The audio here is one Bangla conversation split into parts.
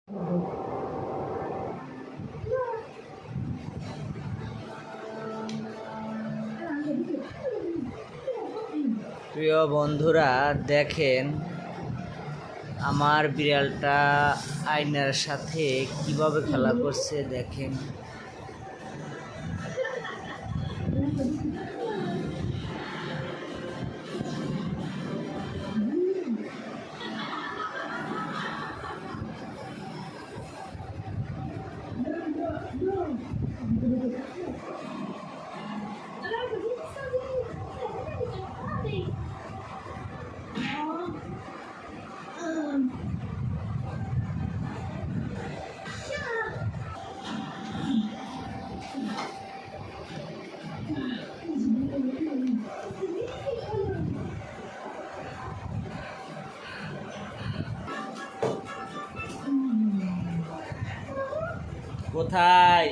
প্রিয় বন্ধুরা, দেখেন আমার বিড়ালটা আয়নার সাথে কিভাবে খেলা করছে। দেখেন কোথায়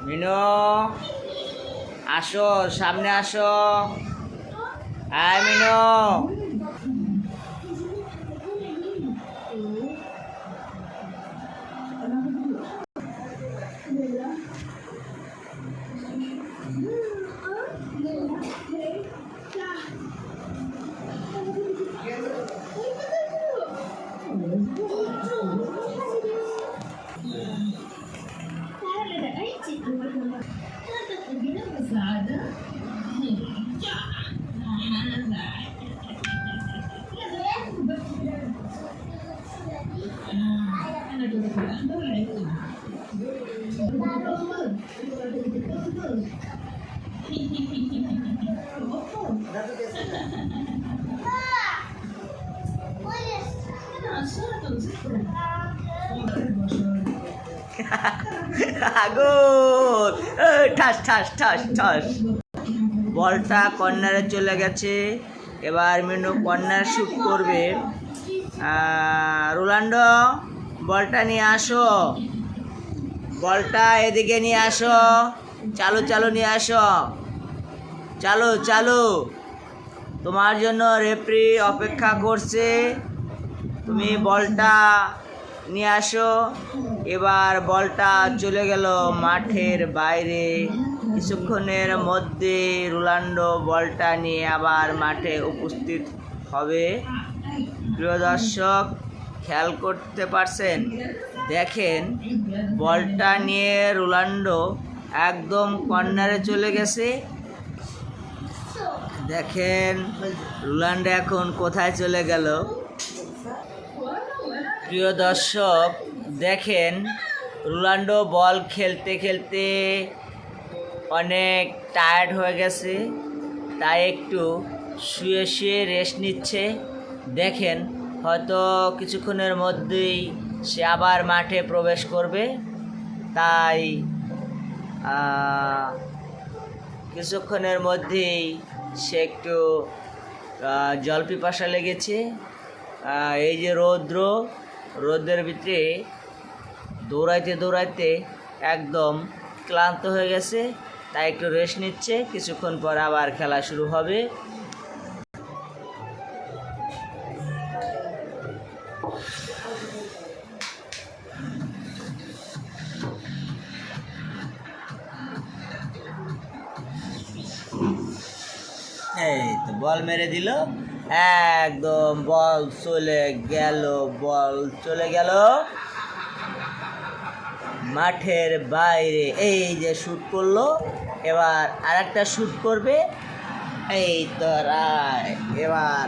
মিনো, আসো, সামনে আসো। আয় মিনো, আগুন, ঠাস ঠাস ঠাস ঠাস। বলটা কর্নারে চলে গেছে। এবার মিনু কর্নার শুট করবে। রোনাল্ডো, বলটা নিয়ে আসো, বলটা এদিকে নিয়ে আসো। চালু চালু নিয়ে আসো, চালু চালু। তোমার জন্য রেফারি অপেক্ষা করছে, তুমি বলটা নিয়ে আসো। এবার বলটা চলে গেল মাঠের বাইরে। কিছুক্ষণের মধ্যে রোনাল্ডো বলটা নিয়ে আবার মাঠে উপস্থিত হবে। প্রিয় দর্শক, খেয়াল করতে পারছেন? দেখেন বলটা নিয়ে রোনাল্ডো একদম কর্নারে চলে গেছে। দেখেন রোনাল্ডো এখন কোথায় চলে গেল। প্রিয় দর্শক, দেখেন রোনাল্ডো বল খেলতে খেলতে অনেক টায়ার্ড হয়ে গেছে, তাই একটু শুয়ে শুয়ে রেস্ট নিচ্ছে। দেখেন হয়তো কিছুক্ষণের মধ্যেই সে আবার মাঠে প্রবেশ করবে, তাই কিছুক্ষণের মধ্যেই সে একটু জল পিপাসা লেগেছে। এই যে রোদের ভিতরে দৌড়াইতে দৌড়াইতে একদম ক্লান্ত হয়ে গেছে, তাই একটু রেস্ট নিচ্ছে। কিছুক্ষণ পর আবার খেলা শুরু হবে। এই তো বল মেরে দিল, একদম বল চলে গেল মাঠের বাইরে। এই যে শুট করলো, এবার আরেকটা শুট করবে। এই তো রায়, এবার